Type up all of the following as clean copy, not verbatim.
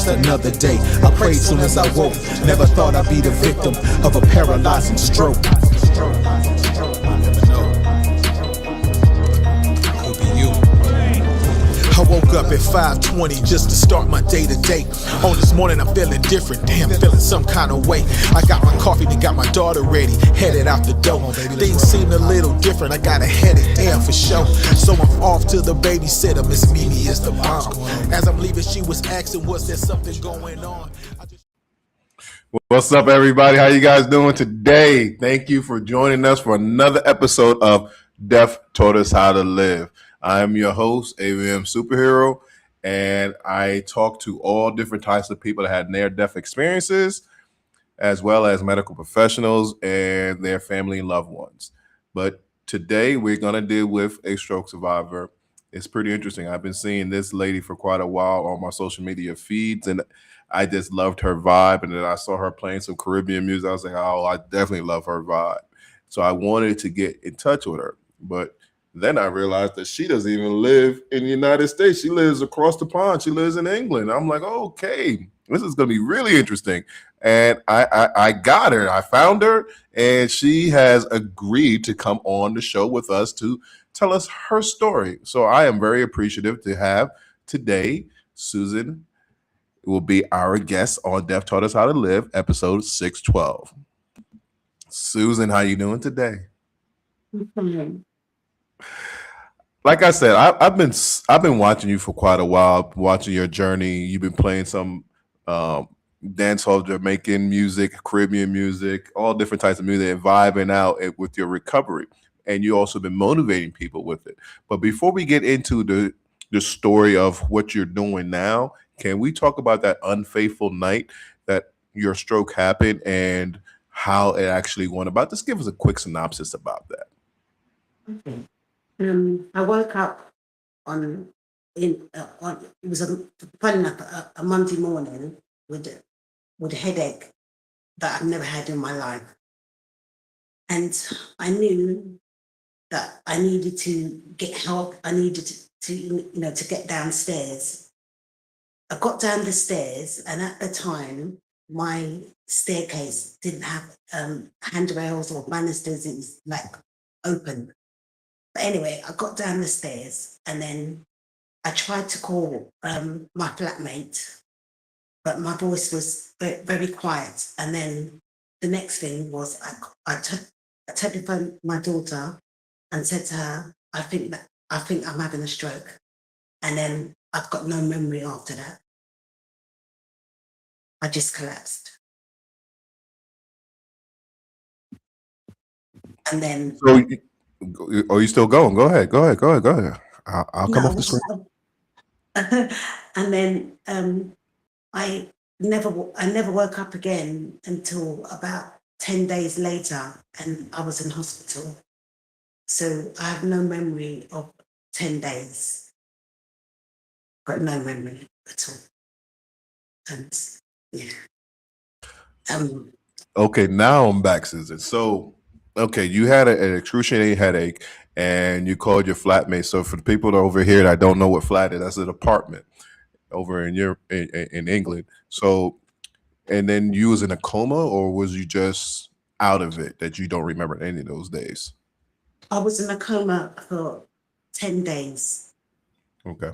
just another day. I prayed soon as I woke. Never thought I'd be the victim of a paralyzing stroke. Could be you. I woke up at 5:20 just to start my day to day. On this morning I'm feeling different, damn, feeling some kind of way. I got my coffee, then got my daughter ready, headed out the door. Things seemed a little different, I got a headache, damn, for sure. So I'm off to the babysitter, Miss Mimi is the bomb. As I'm leaving, she was asking, was there something going on? What's up, everybody? How you guys doing today? Thank you for joining us for another episode of Deaf Taught Us How to Live. I am your host, AVM Superhero, and I talk to all different types of people that had near-death experiences, as well as medical professionals and their family and loved ones. But today we're going to deal with a stroke survivor. It's pretty interesting. I've been seeing this lady for quite a while on my social media feeds, and I just loved her vibe. And then I saw her playing some Caribbean music. I was like, oh, I definitely love her vibe. So I wanted to get in touch with her. But then I realized that she doesn't even live in the United States. She lives across the pond. She lives in England. I'm like, okay, this is going to be really interesting. And I got her. I found her, and she has agreed to come on the show with us to tell us her story. So I am very appreciative to have today Susan will be our guest on Deaf Taught Us How to Live, episode 612. Susan, how you doing today? Like I said, I've been watching you for quite a while, watching your journey. You've been playing some dancehall, Jamaican music, Caribbean music, all different types of music, and vibing out with your recovery. And you also been motivating people with it. But before we get into the story of what you're doing now, can we talk about that unfaithful night that your stroke happened and how it actually went about? Just give us a quick synopsis about that. Okay. I woke up it was fun enough a Monday morning with a headache that I've never had in my life, and I knew that I needed to get help. I needed to get downstairs. I got down the stairs, and at the time my staircase didn't have handrails or banisters. It was like open. But anyway, I got down the stairs, and then I tried to call my flatmate, but my voice was very, very quiet. And then the next thing was I telephoned my daughter and said to her, I think I'm having a stroke. And then I've got no memory after that. I just collapsed. And then... So, are you still going? Go ahead. I'll come off the screen. And then I never woke up again until about 10 days later, and I was in hospital. So I have no memory of 10 days. Got no memory at all. And yeah. Okay, now I'm back, Susan. So, okay, you had an excruciating headache, and you called your flatmate. So for the people over here that don't know what flat is, that's an apartment over in England. So, and then you was in a coma, or was you just out of it that you don't remember any of those days? I was in a coma for 10 days. Okay.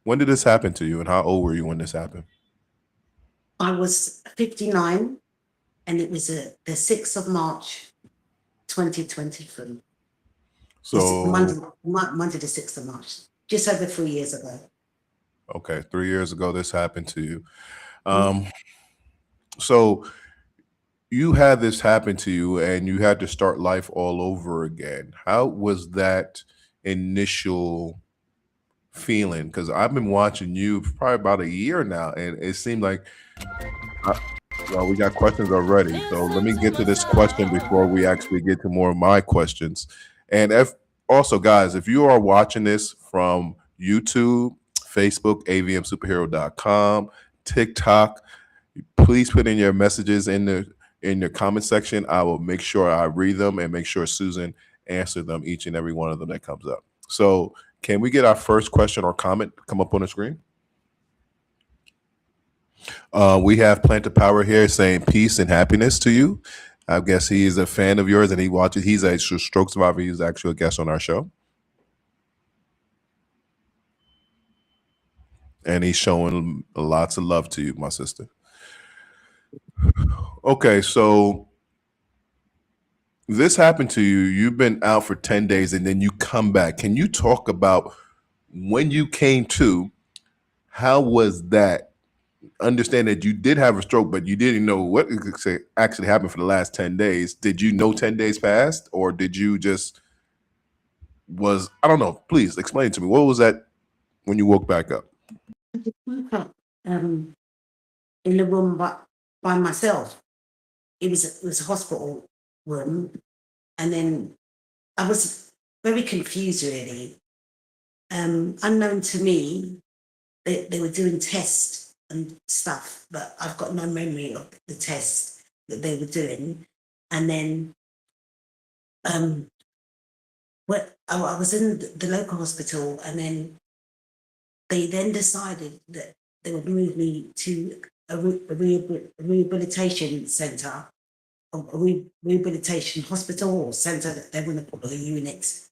When did this happen to you, and how old were you when this happened? I was 59, and it was the 6th of March, 2023. So Monday the 6th of March, just over 3 years ago. Okay, 3 years ago this happened to you. So you had this happen to you, and you had to start life all over again. How was that initial feeling? Because I've been watching you for probably about a year now, and it seemed like well, we got questions already. So let me get to this question before we actually get to more of my questions. And also, guys, if you are watching this from YouTube, Facebook, avmsuperhero.com, TikTok, please put in your messages in the comment section. I will make sure I read them and make sure Susan answers them, each and every one of them that comes up. So can we get our first question or comment come up on the screen? We have Planted Power here saying peace and happiness to you. I guess he is a fan of yours and he watches. He's a stroke survivor. He's actually a guest on our show. And he's showing lots of love to you, my sister. Okay, so this happened to you. You've been out for 10 days and then you come back. Can you talk about when you came to? How was that? Understand that you did have a stroke, but you didn't know what actually happened for the last 10 days. Did you know 10 days passed, or did you just I don't know. Please explain to me. What was that when you woke back up? I just woke up in the room by myself. It was a hospital room, and then I was very confused really. Unknown to me, they were doing tests and stuff, but I've got no memory of the tests that they were doing. And then I was in the local hospital, and then they then decided that they would move me to a rehabilitation centre, a rehabilitation hospital or centre that they want to put a unit.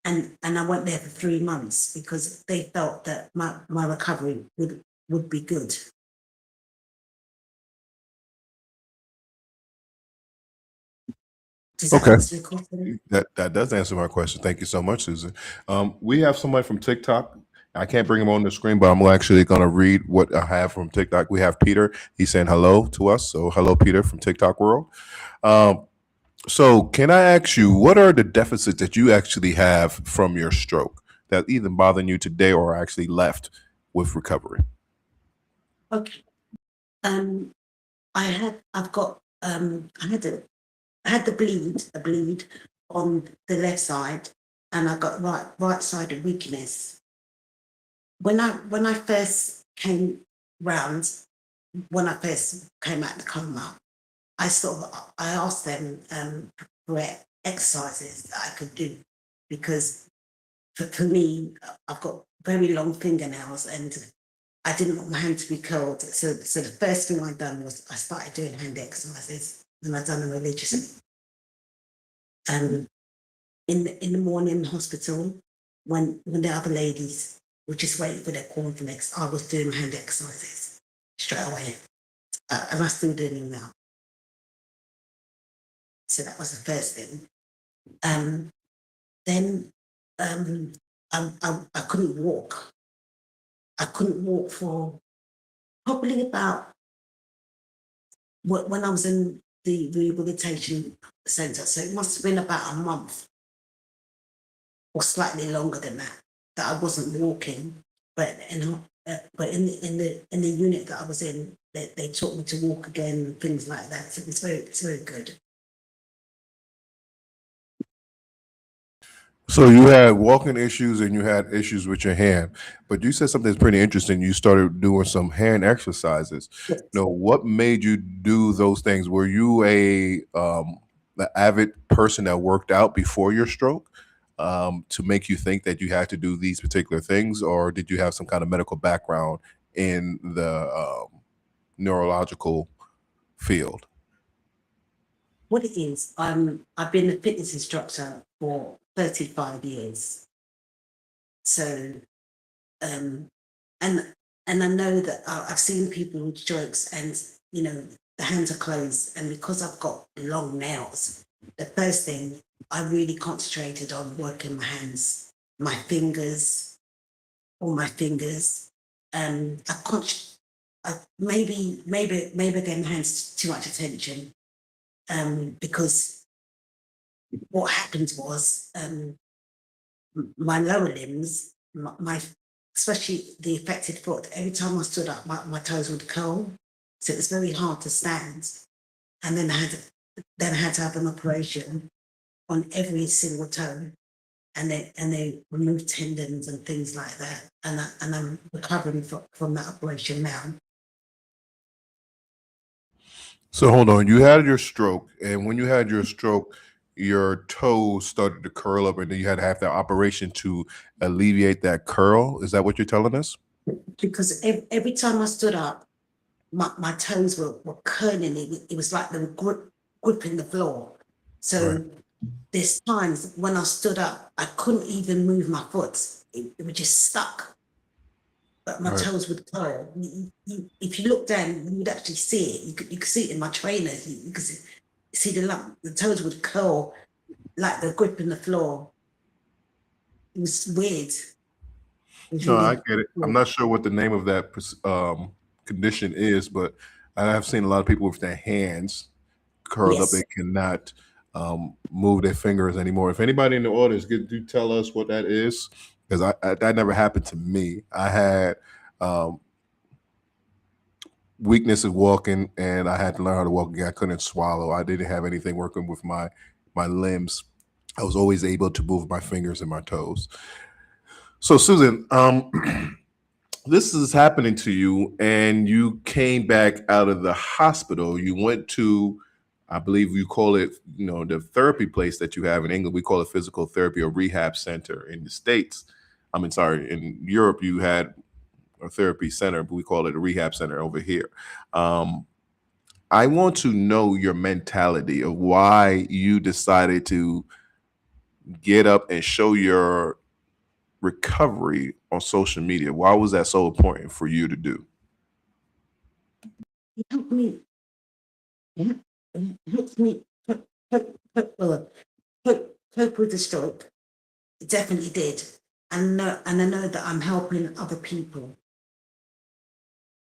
And I went there for 3 months because they felt that my recovery would be good. Does that Okay. answer your question? That does answer my question. Thank you so much, Susan. We have somebody from TikTok. I can't bring him on the screen, but I'm actually going to read what I have from TikTok. We have Peter. He's saying hello to us. So hello, Peter from TikTok World. So can I ask you, what are the deficits that you actually have from your stroke that either bothering you today or actually left with recovery? Okay. I had the bleed on the left side, and I got right sided weakness. When I first came round, when I first came out of the coma, I asked them for exercises that I could do, because for me, I've got very long fingernails and I didn't want my hand to be curled. So the first thing I done was I started doing hand exercises, and I done them religiously. In the morning in the hospital, when the other ladies were just waiting for their cornflakes, I was doing hand exercises straight away, and I still doing them now. So that was the first thing. Then I couldn't walk. I couldn't walk for probably about, when I was in the rehabilitation centre, so it must have been about a month or slightly longer than that I wasn't walking. But in the unit that I was in, they taught me to walk again and things like that. So it's very good. So you had walking issues and you had issues with your hand, but you said something that's pretty interesting. You started doing some hand exercises. Yes. Now, what made you do those things? Were you an avid person that worked out before your stroke to make you think that you had to do these particular things, or did you have some kind of medical background in the neurological field? What it is, I've been a fitness instructor for 35 years. So, and I know that I've seen people with strokes, and the hands are closed, and because I've got long nails, the first thing I really concentrated on working my hands, my fingers, all my fingers. Maybe I gave my hands too much attention, because what happened was, my lower limbs, my especially the affected foot, every time I stood up, my toes would curl. So it was very hard to stand. And then I had to have an operation on every single toe. And they removed tendons and things like that. And I'm recovering from that operation now. So hold on, you had your stroke, and when you had your stroke, your toes started to curl up, and then you had to have that operation to alleviate that curl. Is that what you're telling us? Because every time I stood up, my toes were curling. It was like they were gripping the floor. So Right. there's times when I stood up, I couldn't even move my foot. It was just stuck. But my Right. toes would curl. If you look down, you would actually see it. You could see it in my trainers. You could see the lump. The toes would curl like they're gripping the floor. It was weird. It was No, I really get it. I'm weird. not sure what the name of that condition is, but I have seen a lot of people with their hands curled up. They Yes. cannot move their fingers anymore. If anybody in the audience could you tell us what that is, because that never happened to me. I had um, weakness of walking, and I had to learn how to walk again. I couldn't swallow. I didn't have anything working with my limbs. I was always able to move my fingers and my toes. So, Susan, this is happening to you, and you came back out of the hospital. You went to, I believe you call it, the therapy place that you have in England. We call it physical therapy or rehab center in the States. I mean, sorry, in Europe, you had a therapy center, but we call it a rehab center over here. Um, I want to know your mentality of why you decided to get up and show your recovery on social media. Why was that so important for you to do? It helped me. Yeah, it helped me cope with the stroke. It definitely did. And I know that I'm helping other people.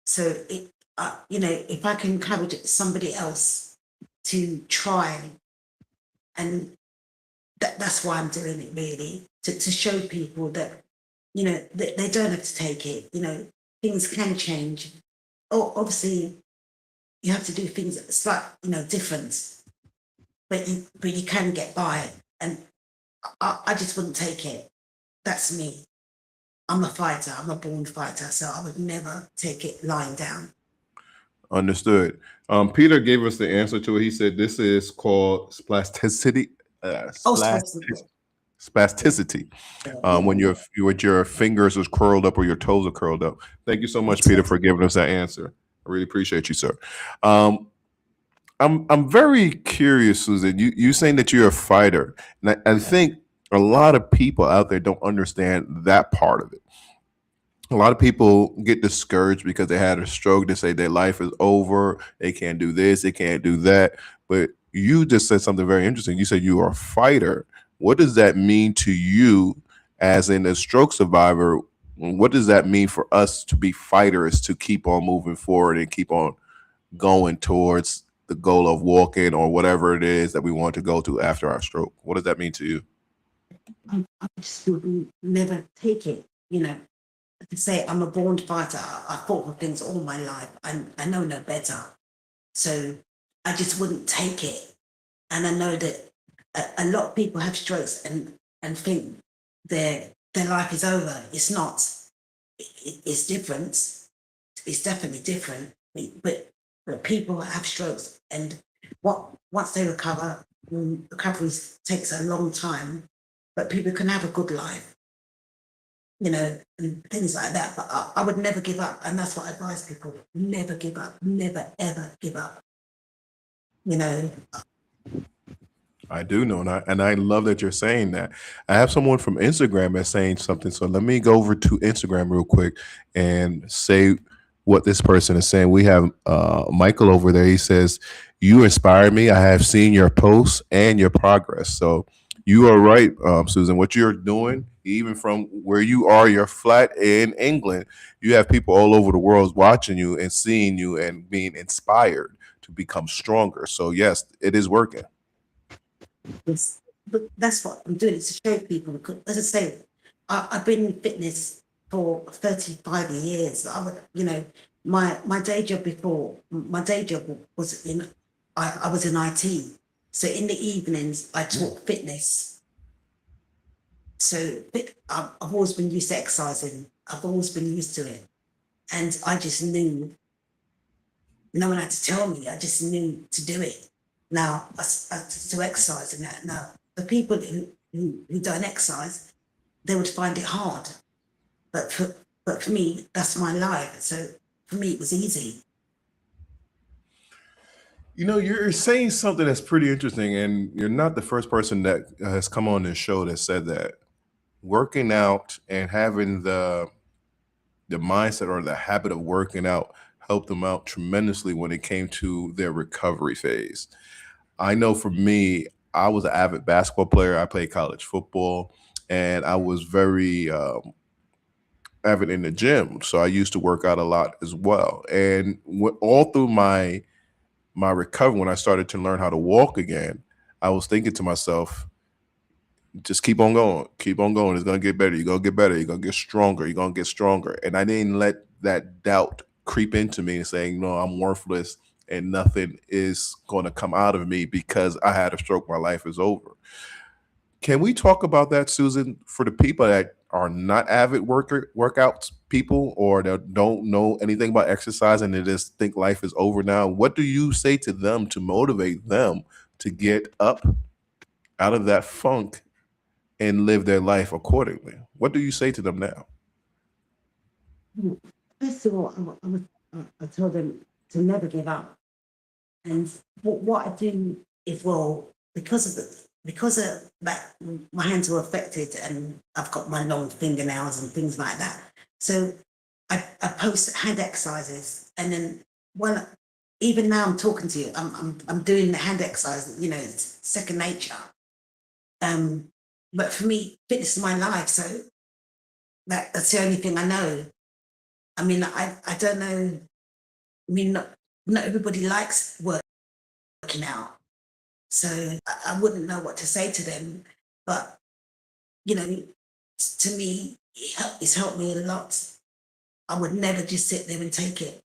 So if I can encourage somebody else to try, and that's why I'm doing it, really, to show people that that they don't have to take it. Things can change. Oh, obviously, you have to do things slight, different, but you can get by. And I just wouldn't take it. That's me. I'm a fighter. I'm a born fighter, so I would never take it lying down. Understood. Peter gave us the answer to it. He said this is called spasticity. Oh, supposedly. Spasticity. When Yeah. your fingers is curled up or your toes are curled up. Thank you so much, Peter, for giving us that answer. I really appreciate you, sir. I'm very curious, Susan. You saying that you're a fighter, and I think a lot of people out there don't understand that part of it. A lot of people get discouraged because they had a stroke. They say their life is over. They can't do this. They can't do that. But you just said something very interesting. You said you are a fighter. What does that mean to you, as in a stroke survivor? What does that mean for us to be fighters, to keep on moving forward and keep on going towards the goal of walking or whatever it is that we want to go to after our stroke? What does that mean to you? I just would never take it. To say I'm a born fighter. I fought for things all my life. I know no better. So I just wouldn't take it. And I know that a lot of people have strokes and think their life is over. It's not. It's different. It's definitely different. But people have strokes, and once they recover, recovery takes a long time. But people can have a good life, and things like that. But I would never give up, and that's what I advise people: never give up, never ever give up. You know, I do know, and I love that you're saying that. I have someone from Instagram that's saying something, so let me go over to Instagram real quick and say what this person is saying. We have Michael over there. He says, "You inspire me. I have seen your posts and your progress." So you are right, Susan. What you're doing, even from where you are, you're flat in England. You have people all over the world watching you and seeing you and being inspired to become stronger. So yes, it is working. but that's what I'm doing, is to show people. Because, as I say, I've been in fitness for 35 years. My day job before, my day job was I was in IT. So in the evenings, I taught fitness. So I've always been used to exercising. I've always been used to it. And I just knew, no one had to tell me. I just knew to do it. Now, to exercise and that. Now, the people who don't exercise, they would find it hard. But for me, that's my life. So for me, it was easy. You know, you're saying something that's pretty interesting, and you're not the first person that has come on this show that said that working out and having the mindset or the habit of working out helped them out tremendously when it came to their recovery phase. I know for me, I was an avid basketball player. I played college football, and I was very avid in the gym. So I used to work out a lot as well. And all through my recovery, when I started to learn how to walk again, I was thinking to myself, just keep on going, keep on going. It's gonna get better. You're gonna get better. You're gonna get stronger. You're gonna get stronger. And I didn't let that doubt creep into me and saying, no, I'm worthless and nothing is going to come out of me because I had a stroke. My life is over. Can we talk about that, Susan, for the people that are not avid workouts people or that don't know anything about exercise and they just think life is over now? What do you say to them to motivate them to get up out of that funk and live their life accordingly? What do you say to them now? First of all, I told them to never give up. And what I do is, well, because of that, my hands were affected, and I've got my long fingernails and things like that. So I post hand exercises, and then well, even now I'm talking to you, I'm doing the hand exercise. You know, it's second nature. But for me, fitness is my life, so that's the only thing I know. I mean, I don't know. I mean, not everybody likes working out, so I wouldn't know what to say to them. But you know, to me, it's helped me a lot. I would never just sit there and take it.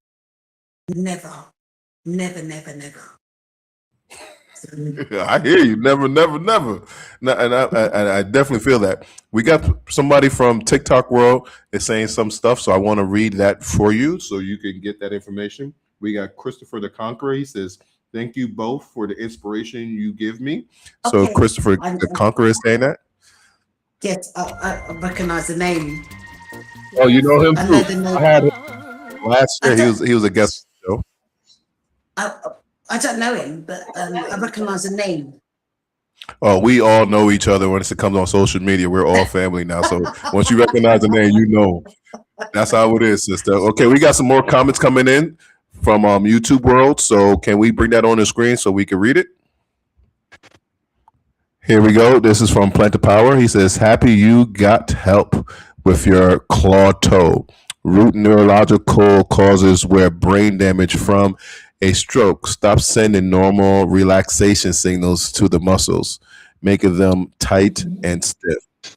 Never, never, never, never. So, I hear you. Never, never, never. And I definitely feel that. We got somebody from TikTok world is saying some stuff, so I want to read that for you so you can get that information. We got Christopher the Conqueror. He says, "Thank you both for the inspiration you give me." So okay, Christopher the Conqueror is saying that. yes, I recognize the name. Oh, you know him I know too. the I name. had him last I year. don't. He was a guest on the show. I, I don't know him, but I recognize the name. Oh, we all know each other when it comes on social media. We're all family now. So once you recognize the name, you know. That's how it is, sister. Okay, we got some more comments coming in from YouTube world. So can we bring that on the screen so we can read it? Here we go. This is from Plant of Power. He says, "Happy you got help with your claw toe. Root neurological causes where brain damage from a stroke. Stop sending normal relaxation signals to the muscles, making them tight and stiff."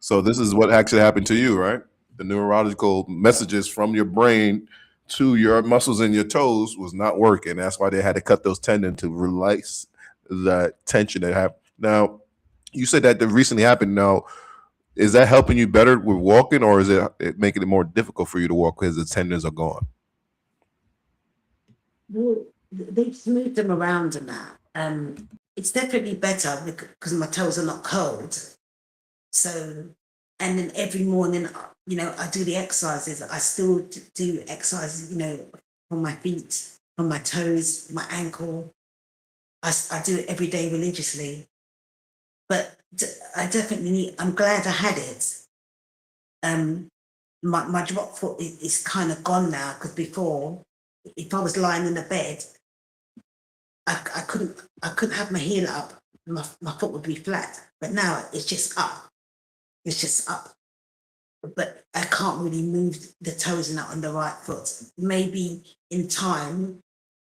So this is what actually happened to you, right? The neurological messages from your brain to your muscles in your toes was not working. That's why they had to cut those tendons to release the tension that happened. Now, you said that recently happened. Now, is that helping you better with walking, or is it making it more difficult for you to walk because the tendons are gone? Well, they've smoothed them around and that. It's definitely better because my toes are not cold. So, and then every morning, you know, I do the exercises. I still do exercises, you know, on my feet, on my toes, my ankle. I do it every day religiously. But I definitely, I'm glad I had it. Um, my drop foot is kind of gone now because before, if I was lying in the bed, I couldn't have my heel up. My foot would be flat. But now it's just up. It's just up. But I can't really move the toes and that on the right foot. Maybe in time,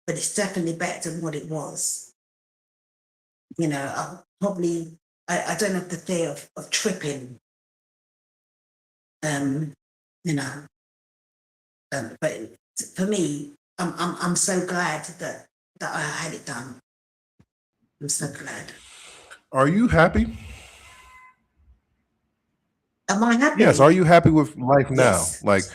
but it's definitely better than what it was. You know, I don't have the fear of tripping. Um, you know, but for me, I'm so glad that I had it done. I'm so glad. Are you happy? Am I Yes. Are happy? you happy with life now? Yes.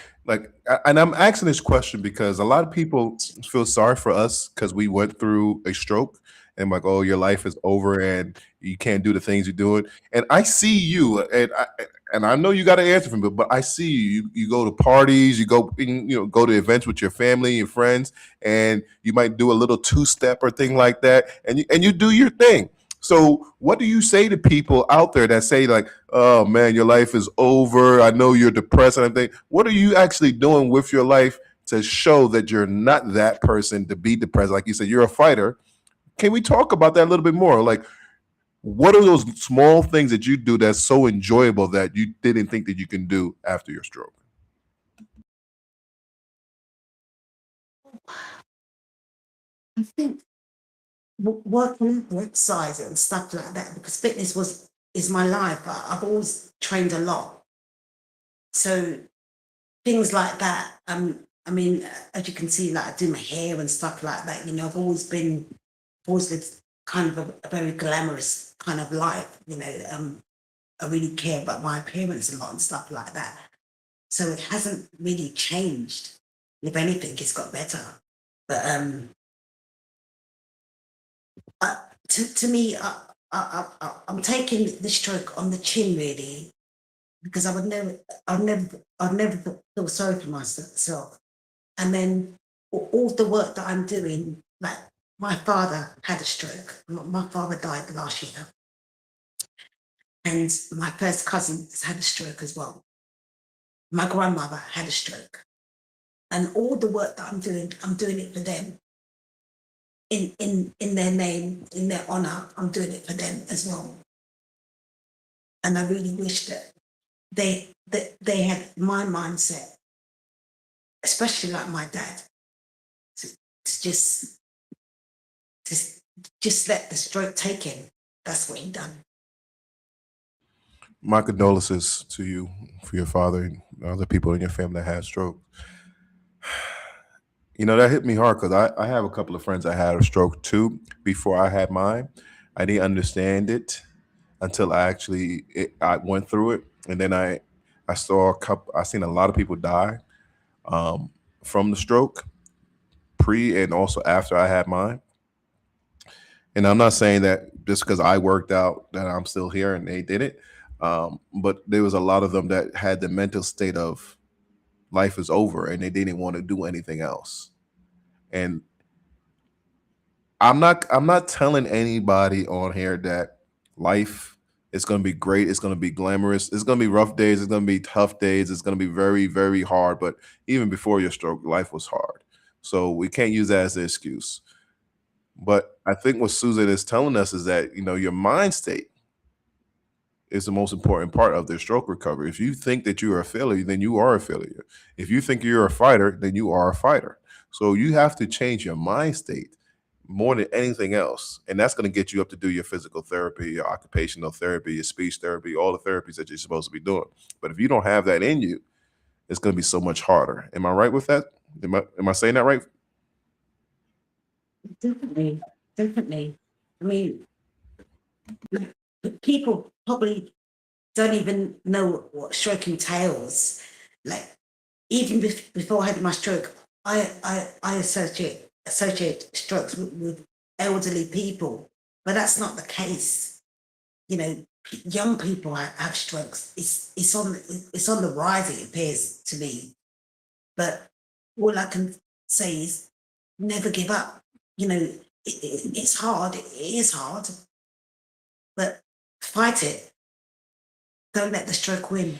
And I'm asking this question because a lot of people feel sorry for us because we went through a stroke and like, oh, your life is over and you can't do the things you're doing. And I see you, and I know you got an answer for me, but I see you. You go to parties, you go, go to events with your family and friends, and you might do a little two-step or thing like that, and you do your thing. So, what do you say to people out there that say like, "Oh man, your life is over. I know you're depressed and everything." What are you actually doing with your life to show that you're not that person to be depressed? Like you said, you're a fighter. Can we talk about that a little bit more? Like, what are those small things that you do that's so enjoyable that you didn't think that you can do after your stroke? I think working out, exercise and stuff like that, because fitness is my life. I've always trained a lot, so things like that. I mean, as you can see, like I do my hair and stuff like that. I've always lived kind of a very glamorous kind of life. I really care about my appearance a lot and stuff like that. So it hasn't really changed. If anything, it's got better. But to me, I'm taking the stroke on the chin really, because I'd never feel sorry for myself. And then all the work that I'm doing, like my father had a stroke. My father died last year, and my first cousin has had a stroke as well. My grandmother had a stroke, and all the work that I'm doing it for them. In their name, in their honor, I'm doing it for them as well. And I really wish that they had my mindset, especially like my dad, to just let the stroke take him. That's what he done. My condolences to you for your father and other people in your family that had stroke. That hit me hard because I have a couple of friends that had a stroke too before I had mine. I didn't understand it until I went through it, and then I saw I seen a lot of people die from the stroke, pre and also after I had mine. And I'm not saying that just because I worked out that I'm still here and they did it, but there was a lot of them that had the mental state of life is over and they didn't want to do anything else. And I'm not telling anybody on here that life is going to be great. It's going to be glamorous. It's going to be rough days. It's going to be tough days. It's going to be very, very hard. But even before your stroke, life was hard. So we can't use that as an excuse. But I think what Susan is telling us is that, your mind state is the most important part of their stroke recovery. If you think that you are a failure, then you are a failure. If you think you're a fighter, then you are a fighter. So you have to change your mind state more than anything else. And that's going to get you up to do your physical therapy, your occupational therapy, your speech therapy, all the therapies that you're supposed to be doing. But if you don't have that in you, it's going to be so much harder. Am I right with that? Am I saying that right? Definitely, definitely. I mean, people probably don't even know what stroke entails. Like even before I had my stroke, I associate strokes with elderly people, but that's not the case. Young people have strokes. It's on the rise. It appears to me, but all I can say is never give up. It's hard. It is hard, but fight it. Don't let the stroke win.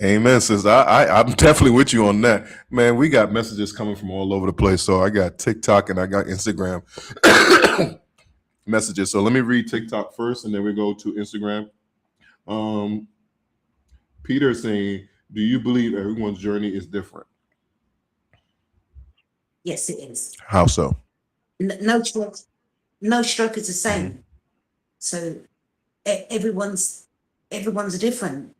Amen, sis. I'm definitely with you on that. Man, we got messages coming from all over the place. So I got TikTok and I got Instagram messages. So let me read TikTok first and then we go to Instagram. Peter saying, do you believe everyone's journey is different? Yes, it is. How so? No stroke is the same. So everyone's different.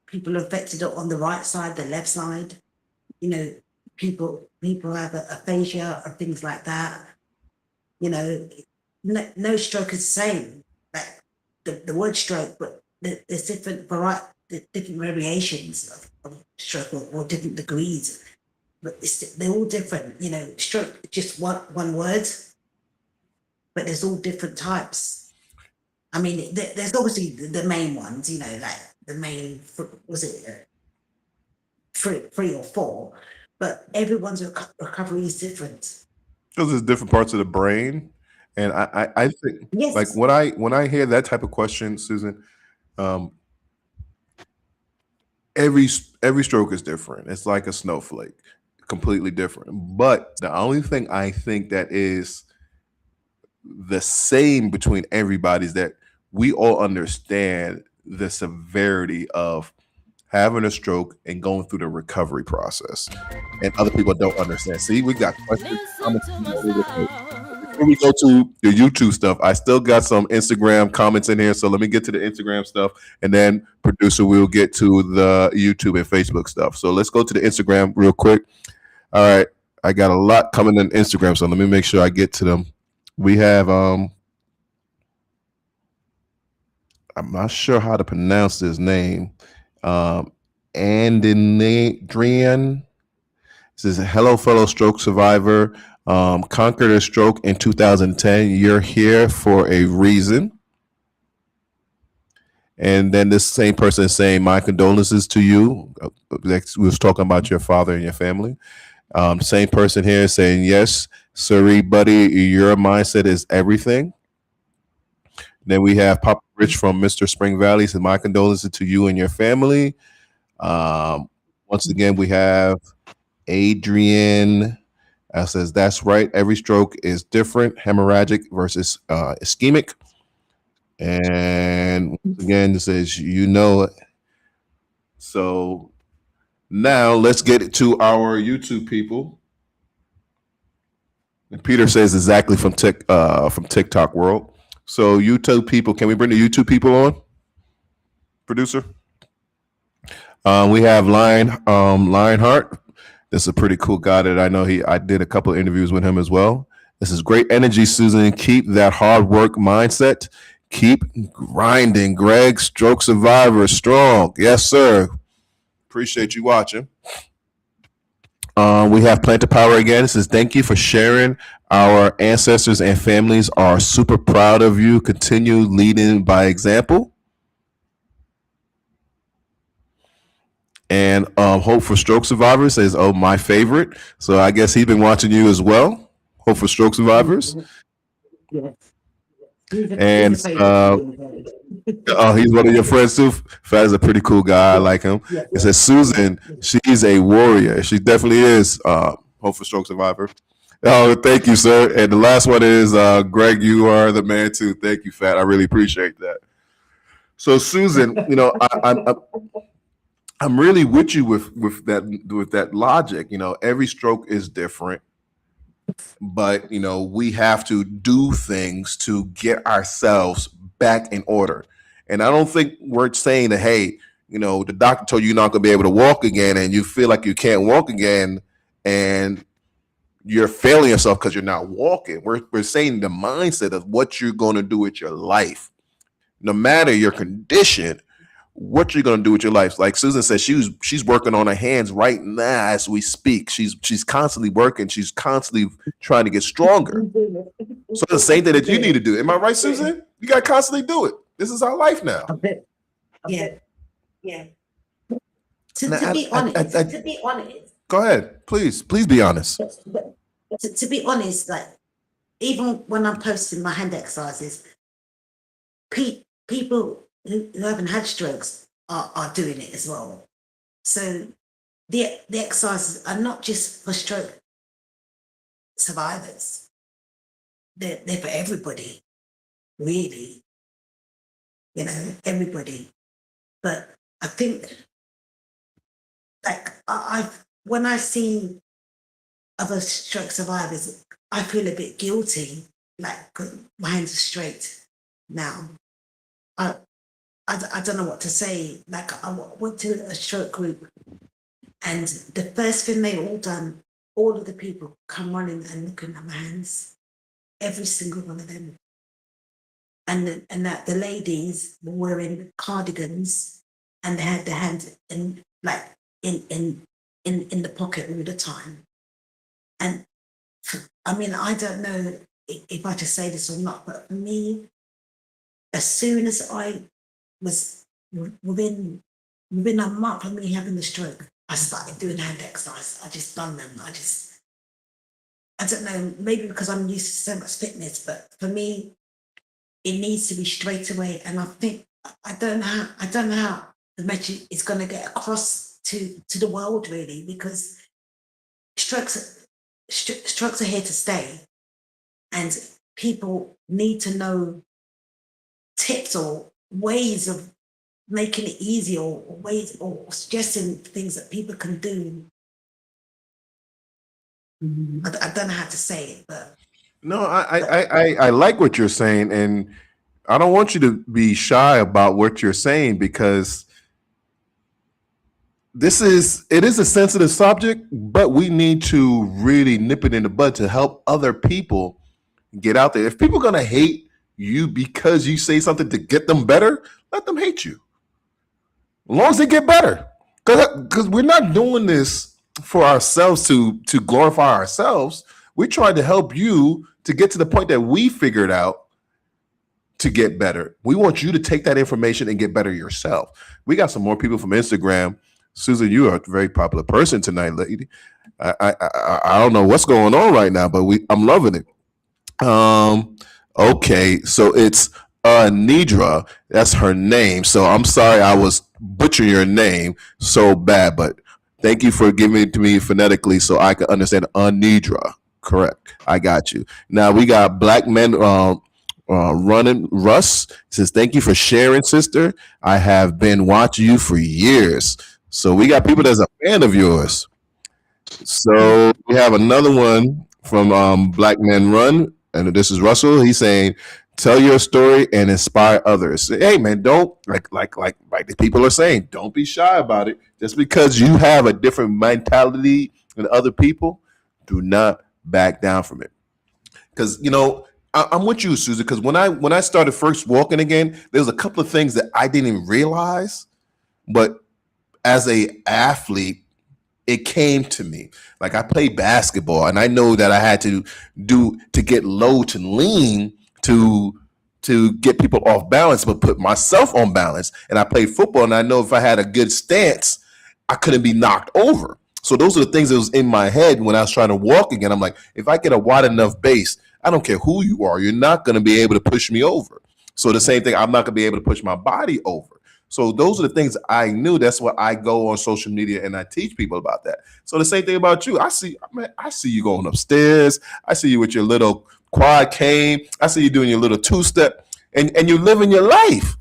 People are affected on the right side, the left side. People have aphasia or things like that. No stroke is the same. Like the word stroke, but there's different variations of stroke or different degrees. but they're all different. You know, stroke just one word, but there's all different types. I mean, there's obviously the main ones. You know, like the main was it three or four, but everyone's recovery is different. Because there's different parts of the brain, and I think like Yes. when I hear that type of question, Susan, um, every stroke is different. It's like a snowflake, completely different. But the only thing I think that is the same between everybody is that we all understand the severity of having a stroke and going through the recovery process. And other people don't understand. See, we got questions, comments. Before we go to the YouTube stuff, I still got some Instagram comments in here. So let me get to the Instagram stuff. And then, producer, we'll get to the YouTube and Facebook stuff. So let's go to the Instagram real quick. All right. I got a lot coming in Instagram. So let me make sure I get to them. We have I'm not sure how to pronounce his name. Andinian says, "Hello, fellow stroke survivor. Conquered a stroke in 2010. You're here for a reason." And then this same person is saying, "My condolences to you." We was talking about your father and your family. Same person here is saying, "Yes, sorry, buddy. Your mindset is everything." Then we have Papa Rich from Mr. Spring Valley says, "My condolences to you and your family." Once again, we have Adrian says, "That's right. Every stroke is different, hemorrhagic versus ischemic." And once again, it says, "You know it." So now let's get to our YouTube people. And Peter says exactly from TikTok world. So YouTube people, can we bring the YouTube people on, producer? We have Lionheart. This is a pretty cool guy that I know. I did a couple of interviews with him as well. This is great energy, Susan. Keep that hard work mindset. Keep grinding, Greg. Stroke survivor, strong. Yes, sir. Appreciate you watching. We have Plant the Power again. It says, "Thank you for sharing. Our ancestors and families are super proud of you. Continue leading by example." And Hope for Stroke Survivors says, "Oh, my favorite." So I guess he's been watching you as well. Hope for Stroke Survivors. Yes. And oh, he's one of your friends too. Fat is a pretty cool guy. I like him. It says, "Susan, she's a warrior. She definitely is." Hope for Stroke Survivor. Oh, thank you, sir. And the last one is Greg. You are the man too. Thank you, Fat. I really appreciate that. So, Susan, you know, I'm really with you with that logic. You know, every stroke is different, but you know, we have to do things to get ourselves back in order. And I don't think we're saying that, hey, you know, the doctor told you you're not going to be able to walk again, and you feel like you can't walk again, and you're failing yourself because you're not walking. We're saying the mindset of what you're going to do with your life, no matter your condition. What you're going to do with your life. Like Susan said, she's working on her hands right now as we speak. She's constantly working. She's constantly trying to get stronger. So the same thing that you need to do. Am I right, Susan? You got to constantly do it. This is our life now. Yeah. To be honest, go ahead. Please be honest. To be honest, like even when I'm posting my hand exercises, people who haven't had strokes are doing it as well. So the exercises are not just for stroke survivors. They're for everybody, really. You know, everybody. But I think, like, when I see other stroke survivors, I feel a bit guilty. Like, 'cause my hands are straight now. I don't know what to say. Like, I went to a stroke group, and the first thing they all of the people come running and looking at my hands, every single one of them. And that the ladies were wearing cardigans, and they had their hands in in the pocket all the time. And I mean, I don't know if I just say this or not, but for me, as soon as I was within a month of me having the stroke, I started doing hand exercise. I just done them. I don't know, maybe because I'm used to so much fitness, but for me, it needs to be straight away. And I think I don't know how the message is going to get across to the world really, because strokes are here to stay, and people need to know tips or ways of making it easy, or ways or suggesting things that people can do. I don't know how to say it, but No, I like what you're saying, and I don't want you to be shy about what you're saying because it is a sensitive subject, but we need to really nip it in the bud to help other people get out there. If people are gonna hate you because you say something to get them better, let them hate you. As long as they get better. Because we're not doing this for ourselves to glorify ourselves. We tried to help you to get to the point that we figured out to get better. We want you to take that information and get better yourself. We got some more people from Instagram. Susan, you are a very popular person tonight, lady. I don't know what's going on right now, but I'm loving it. Okay, so it's Nidra. That's her name. So I'm sorry I was butchering your name so bad, but thank you for giving it to me phonetically so I can understand Nidra. Correct. I got you. Now we got Black Men running. Russ says, thank you for sharing, sister. I have been watching you for years. So we got people that's a fan of yours. So we have another one from Black Men Run, and this is Russell. He's saying, "Tell your story and inspire others." Hey, man, don't like the people are saying, don't be shy about it. Just because you have a different mentality than other people, do not back down from it. Because I'm with you, Susan. Because when I started first walking again, there was a couple of things that I didn't realize, but as a athlete, it came to me. Like I played basketball, and I know that I had to get low to lean to get people off balance, but put myself on balance. And I played football, and I know if I had a good stance, I couldn't be knocked over. So those are the things that was in my head when I was trying to walk again. I'm like, if I get a wide enough base, I don't care who you are, you're not going to be able to push me over. So the same thing, I'm not going to be able to push my body over. So those are the things I knew. That's why I go on social media and I teach people about that. So the same thing about you. I see you going upstairs. I see you with your little quad cane. I see you doing your little two-step, and you living your life.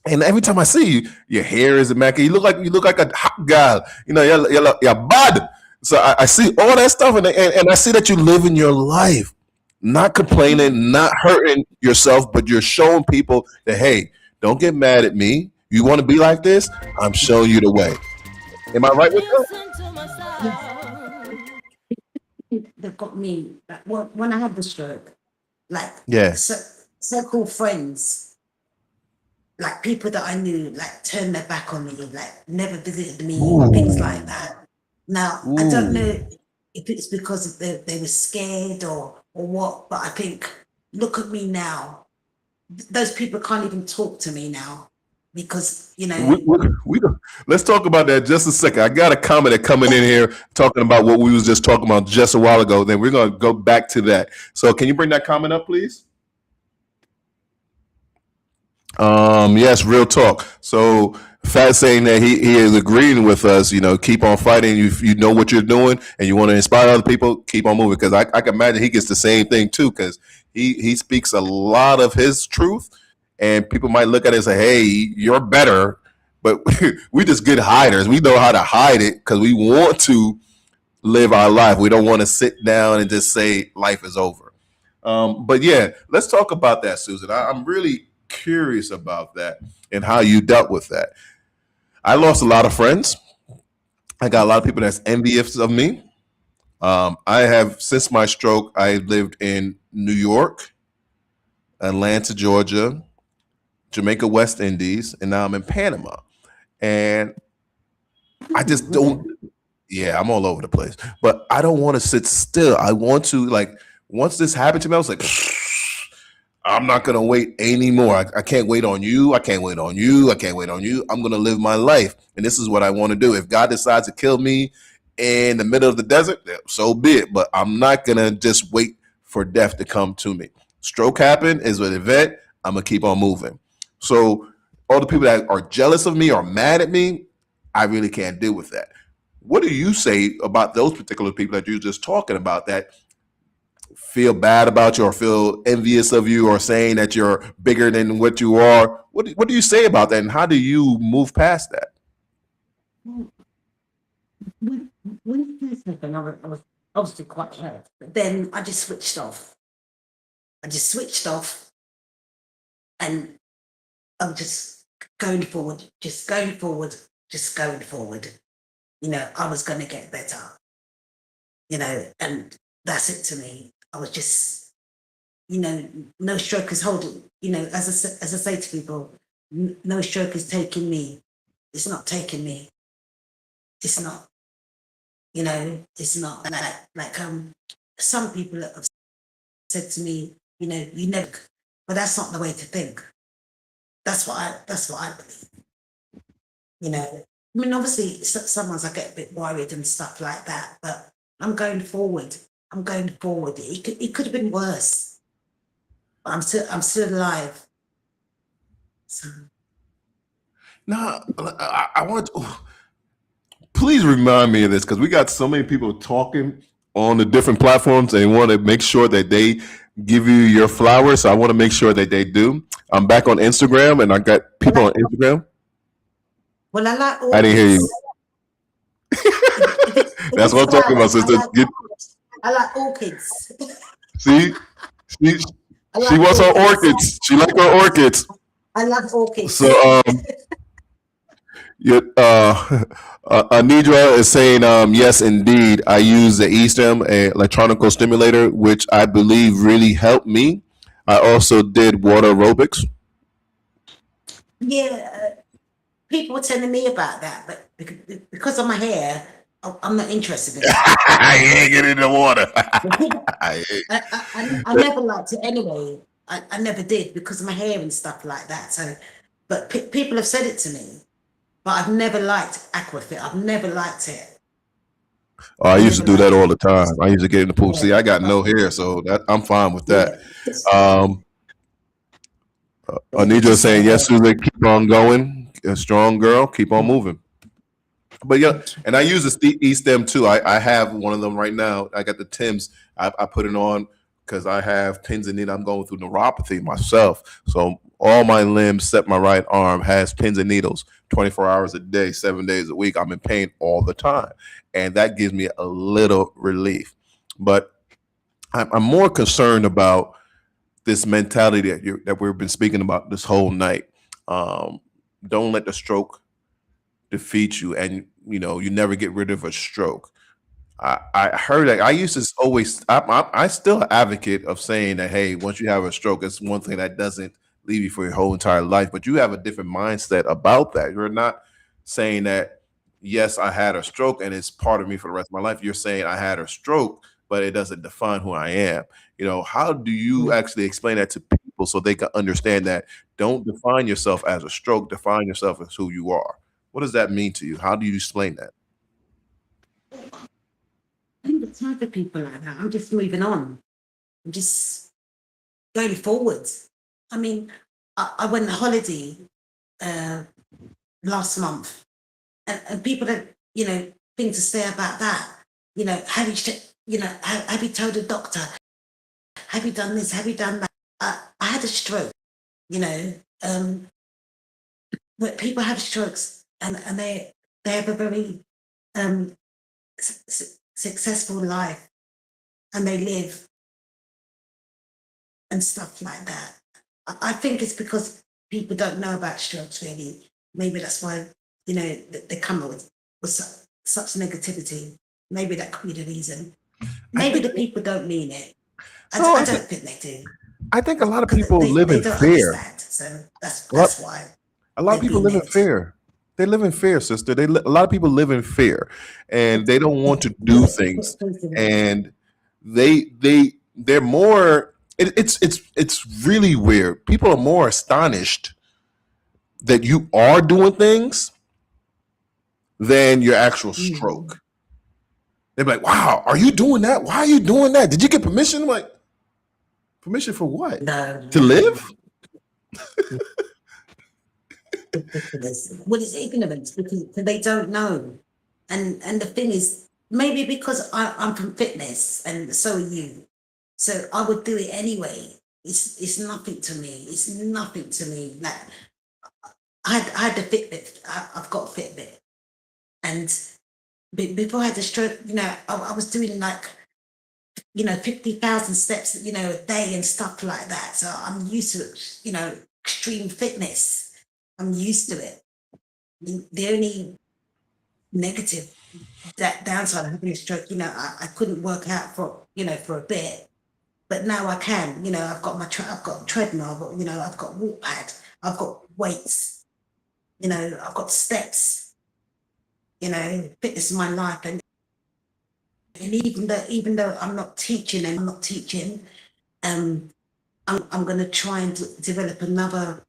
And every time I see you, your hair is immaculate. You look like a hot guy. You're bud. So I see all that stuff, and I see that you live in your life, not complaining, not hurting yourself, but you're showing people that, hey, don't get mad at me. You want to be like this? I'm showing you the way. Am I right with that? they've got me. Like, when I had the stroke, like Yeah. circle friends, like people that I knew, like turned their back on me, like never visited me, things like that. Now I don't know if it's because they were scared or what, but I think, look at me now. Those people can't even talk to me now because we let's talk about that just a second. I got a comment coming in here talking about what we was just talking about just a while ago. Then we're going to go back to that. So can you bring that comment up, please? Yes, real talk. So Fat saying that he is agreeing with us, keep on fighting. You know what you're doing and you want to inspire other people, keep on moving. Because I can imagine he gets the same thing too, because he speaks a lot of his truth, and people might look at it and say, hey, you're better. But we just good hiders. We know how to hide it because we want to live our life. We don't want to sit down and just say life is over. But yeah, let's talk about that, Susan. I'm really curious about that and how you dealt with that. I lost a lot of friends. I got a lot of people that's envious of me. I have, since my stroke, I lived in New York, Atlanta, Georgia, Jamaica, West Indies, and now I'm in Panama. And I just don't, yeah, I'm all over the place. But I don't want to sit still. I want to, like, once this happened to me, I was like, I'm not gonna wait anymore. I can't wait on you. I can't wait on you. I can't wait on you. I'm gonna live my life, and this is what I want to do. If God decides to kill me in the middle of the desert, so be it. But I'm not gonna just wait for death to come to me. Stroke happened is an event. I'm gonna keep on moving. So all the people that are jealous of me or mad at me, I really can't deal with that. What do you say about those particular people that you're just talking about that feel bad about you or feel envious of you or saying that you're bigger than what you are? What do you say about that, and how do you move past that? When it first happened, I was obviously quite hurt. But then I just switched off. I just switched off, and I'm just going forward, just going forward, just going forward. You know, I was going to get better. You know, and that's it to me. I was just, you know, no stroke is holding. You know, as I say to people, no stroke is taking me. It's not taking me. It's not. You know, it's not like some people have said to me, you know, you never, but that's not the way to think. That's what I believe. You know, I mean, obviously, sometimes I get a bit worried and stuff like that, but I'm going forward. I'm going forward. It could have been worse. But I'm still alive. So. No, I want to. Please remind me of this because we got so many people talking on the different platforms and want to make sure that they give you your flowers. So I want to make sure that they do. I'm back on Instagram and I got people on Instagram. Well, I like orchids. I didn't hear you. That's what I'm talking about, sister. I like orchids. See? She wants her orchids. She like her orchids. I love orchids. So, Anidra is saying, yes, indeed. I use the eSTEM, a electronical stimulator, which I believe really helped me. I also did water aerobics. Yeah, people were telling me about that, but because of my hair, I'm not interested in it. I ain't getting in the water. I never liked it anyway. I never did because of my hair and stuff like that. So, but people have said it to me. But I've never liked aquafit. I've never liked it. Oh, I used to do that all the time. I used to get in the pool. Yeah. See, I got no hair, so I'm fine with that. Yeah. Anidra saying, yes, Susan, keep on going. A strong girl, keep on moving. But yeah, and I use the eSTEM too. I have one of them right now. I got the Tims. I put it on because I have pins and needles. I'm going through neuropathy myself. So all my limbs, except my right arm, has pins and needles 24 hours a day, 7 days a week. I'm in pain all the time. And that gives me a little relief. But I'm more concerned about this mentality that we've been speaking about this whole night. Don't let the stroke defeat you. And, you know, you never get rid of a stroke. I heard that. I used to always, I still advocate of saying that, hey, once you have a stroke, it's one thing that doesn't leave you for your whole entire life, but you have a different mindset about that. You're not saying that, yes, I had a stroke and it's part of me for the rest of my life. You're saying I had a stroke, but it doesn't define who I am. You know, how do you actually explain that to people so they can understand that don't define yourself as a stroke, define yourself as who you are? What does that mean to you? How do you explain that? I think it's hard for people like that. I'm just moving on. I'm just going forwards. I mean, I went on holiday last month, and people that, you know, things to say about that. You know, have you told the doctor? Have you done this? Have you done that? I had a stroke, you know. But people have strokes, and they have a very successful life, and they live and stuff like that. I think it's because people don't know about strokes really. Maybe that's why, you know, they come up with such negativity. Maybe that could be the reason. Maybe the people don't mean it. I don't think they do. I think a lot of people live in fear. So that's why. A lot of people live in fear. They live in fear, sister. A lot of people live in fear, and they don't want to do things, and they're more. It's really weird. People are more astonished that you are doing things than your actual stroke. They're like, "Wow, are you doing that? Why are you doing that? Did you get permission?" I'm like, permission for what? No. To live? Well, it's ignorance because they don't know. And the thing is, maybe because I'm from fitness and so are you. So I would do it anyway. It's nothing to me. It's nothing to me. Like I had the Fitbit. I've got a Fitbit. And before I had the stroke, I was doing like, 50,000 steps, a day and stuff like that. So I'm used to, extreme fitness. I'm used to it. The only negative downside of having a stroke, I couldn't work out for a bit, but now I can. I've got I've got treadmill, I've got walk pad, I've got weights, I've got steps. Fitness is my life, and even though I'm not teaching, I'm going to try and develop another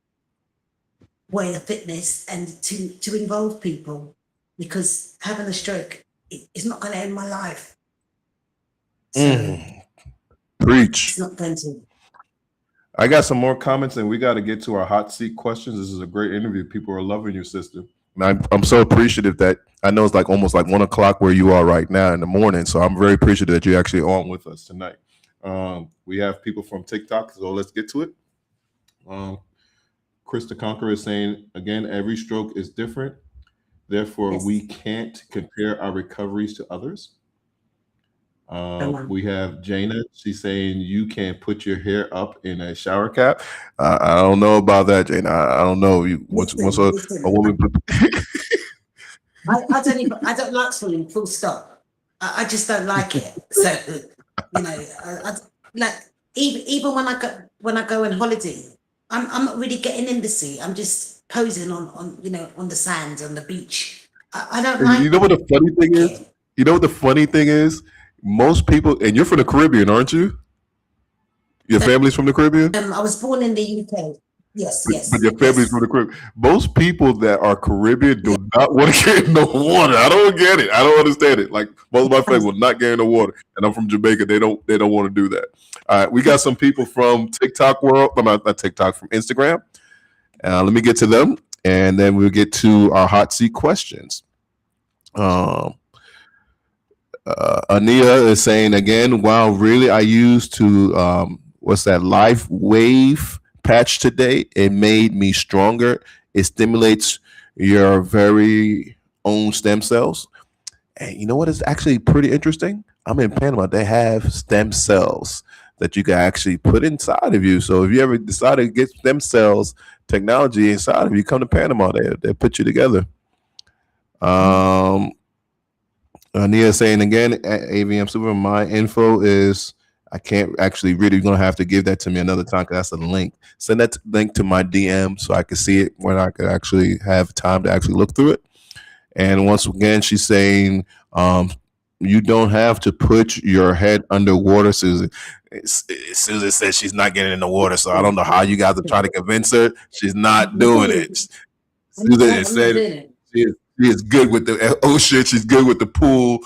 way of fitness and to involve people, because having a stroke is not going to end my life. So Preach. it's not going to. I got some more comments, and we got to get to our hot seat questions. This is a great interview. People are loving your sister. And I'm so appreciative that I know it's like almost like 1 o'clock where you are right now in the morning. So I'm very appreciative that you're actually on with us tonight. We have people from TikTok, so let's get to it. Chris the Conqueror is saying, again, every stroke is different. Therefore, Yes. we can't compare our recoveries to others. We have Jana. She's saying you can put your hair up in a shower cap. I don't know about that, Jana. I don't know. Once a woman. I don't like swimming. Full stop. I just don't like it. So I like even when I go on holiday, I'm not really getting in the sea. I'm just posing on the sand on the beach. I don't like. You know what the funny thing is? You know what the funny thing is? Most people, and you're from the Caribbean, aren't you? Your family's from the Caribbean? I was born in the UK. Yes. But your family's from the Caribbean. Most people that are Caribbean do not want to get in the water. I don't get it. I don't understand it. Like most of my family will not get in the water, and I'm from Jamaica. They don't want to do that. All right, we got some people from TikTok world. Not TikTok, from Instagram. Let me get to them, and then we'll get to our hot seat questions. Ania is saying again, wow, really? I used to what's that Life Wave patch today. It made me stronger. It stimulates your very own stem cells. And you know what is actually pretty interesting? I'm in Panama. They have stem cells that you can actually put inside of you. So if you ever decide to get stem cells technology inside of you, come to Panama. They put you together. Nia saying again, AVM Superhero, my info is, I can't actually really, going to have to give that to me another time because that's a link. Send that link to my DM so I can see it when I could actually have time to actually look through it. And once again, she's saying, you don't have to put your head underwater, Susan. Susan says she's not getting in the water, so I don't know how you guys are trying to convince her. She's not doing it. Susan said she is good with the ocean. She's good with the pool.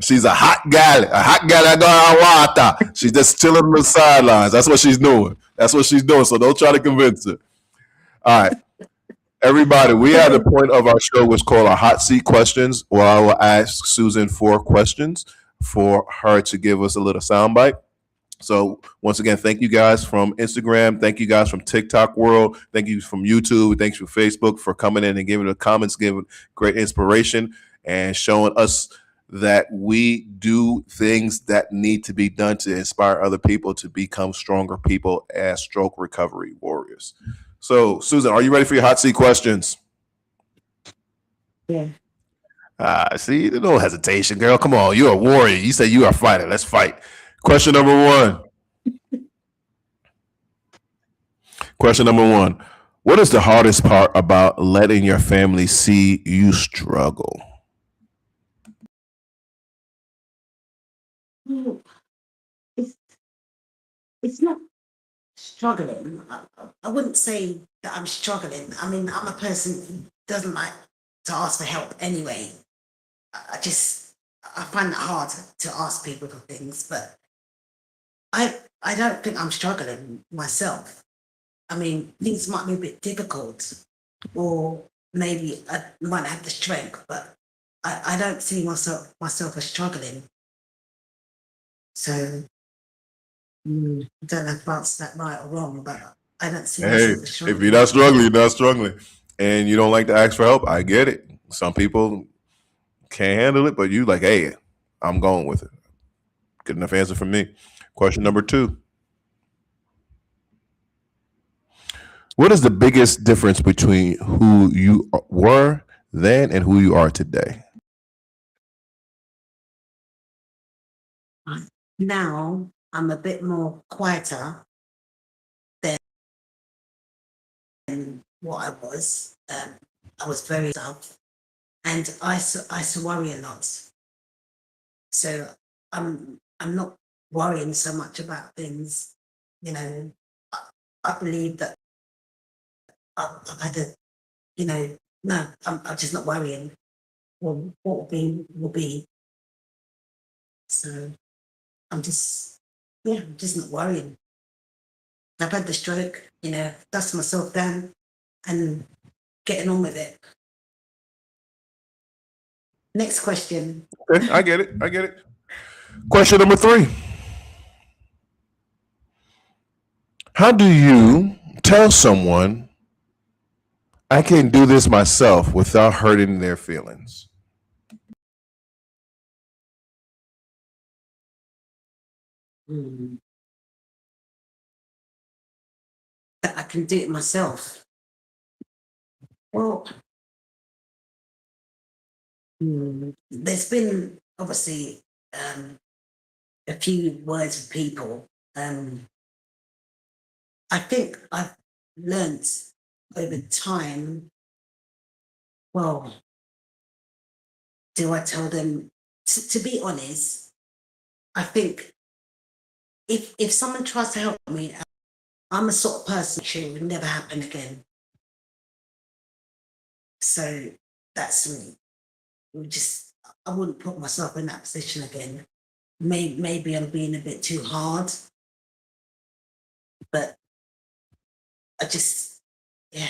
She's a hot gal that go out water. She's just chilling on the sidelines. That's what she's doing. So don't try to convince her. All right. Everybody, we had a point of our show was called our hot seat questions, where I will ask Susan 4 questions for her to give us a little soundbite. So once again, thank you guys from Instagram. Thank you guys from TikTok world. Thank you from YouTube. Thanks from Facebook for coming in and giving the comments, giving great inspiration and showing us that we do things that need to be done to inspire other people to become stronger people as stroke recovery warriors. So, Susan, are you ready for your hot seat questions? Yeah. See, no hesitation, girl. Come on, you're a warrior. You say you are a fighter. Let's fight. Question number one. What is the hardest part about letting your family see you struggle? Well, it's it's not struggling. I wouldn't say that I'm struggling. I mean, I'm a person who doesn't like to ask for help anyway. I just I find it hard to ask people for things, but I don't think I'm struggling myself. I mean, things might be a bit difficult, or maybe I might have the strength, but I don't see myself as struggling. So I don't know if that's that right or wrong, but I don't see Hey, myself as if you're struggling. not struggling, you're not struggling. And you don't like to ask for help, I get it. Some people can't handle it, but you like, hey, I'm going with it. Good enough answer from me. Question number 2. What is the biggest difference between who you were then and who you are today? Now I'm a bit more quieter than what I was. I was very tough, and I used to worry a lot. So I'm not worrying so much about things. You know, I, I believe that I've had a, no, I'm just not worrying. Well, what will be will be. So I'm just, yeah, I'm just not worrying. I've had the stroke, dust myself down and getting on with it. Next question. Okay, I get it. I get it. Question number 3. How do you tell someone I can do this myself without hurting their feelings? Hmm, that I can do it myself. Well, there's been obviously a few words with people. Um, I think I've learnt over time. Well, do I tell them? To be honest, I think if someone tries to help me, I'm a sort of person who will never happen again. So that's me. Just I wouldn't put myself in that position again. Maybe I'm being a bit too hard, but I just yeah,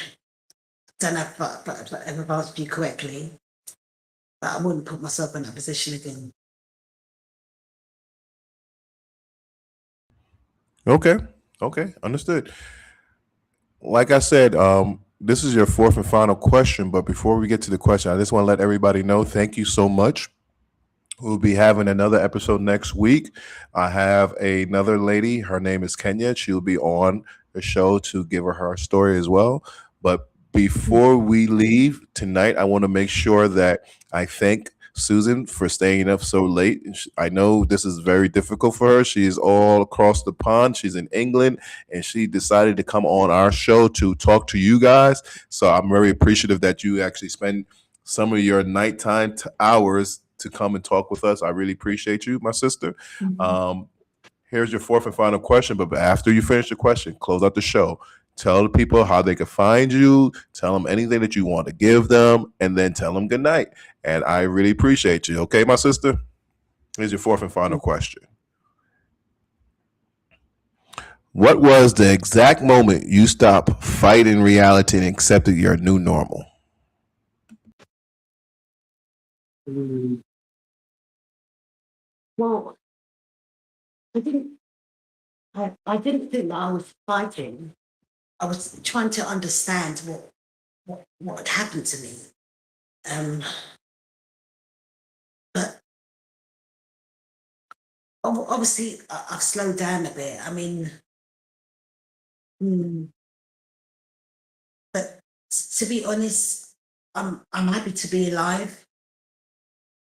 don't know if I ever asked you correctly, but I wouldn't put myself in that position again. Okay. Okay. Understood. Like I said, this is your 4th and final question. But before we get to the question, I just want to let everybody know thank you so much. We'll be having another episode next week. I have another lady. Her name is Kenya. She'll be on the show to give her story as well. But before we leave tonight, I want to make sure that I thank Susan for staying up so late. I know this is very difficult for her. She's all across the pond. She's in England, and she decided to come on our show to talk to you guys. So I'm very appreciative that you actually spend some of your nighttime hours to come and talk with us. I really appreciate you, my sister. Mhm. Um, Here's your 4th and final question. But after you finish the question, close out the show. Tell the people how they can find you. Tell them anything that you want to give them, and then tell them good night. And I really appreciate you. Okay, my sister? Here's your 4th and final question. What was the exact moment you stopped fighting reality and accepted your new normal? Mm. Well, I didn't. I didn't think that I was fighting. I was trying to understand what had happened to me. Um, but obviously, I've slowed down a bit. I mean, mm, but to be honest, I'm happy to be alive.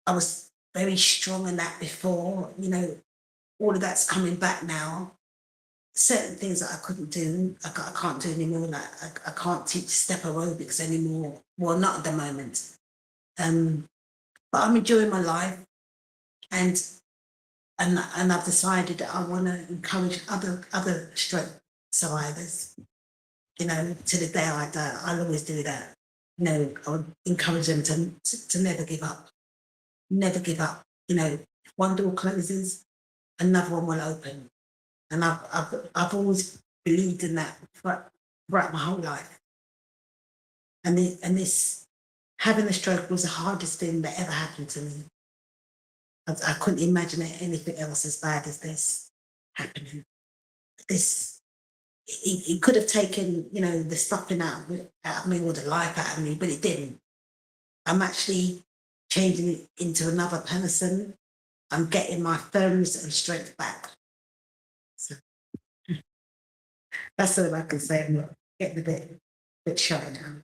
I was very strong in that before. All of that's coming back now. certain things that I couldn't do, I can't do anymore. Like I can't teach step aerobics anymore. Well, not at the moment. But I'm enjoying my life, and I've decided that I want to encourage other stroke survivors. You know, to the day I die, I'll always do that. You know, I would encourage them to never give up. Never give up. You know, one door closes, another one will open. And I've always believed in that throughout my whole life. And this having a stroke was the hardest thing that ever happened to me. I couldn't imagine anything else as bad as this happening. This it could have taken, you know, the stuffing out of me or the life out of me, but it didn't. I'm actually changing it into another person. I'm getting my firmness and strength back. So that's all I can say. I'm getting a bit shy now.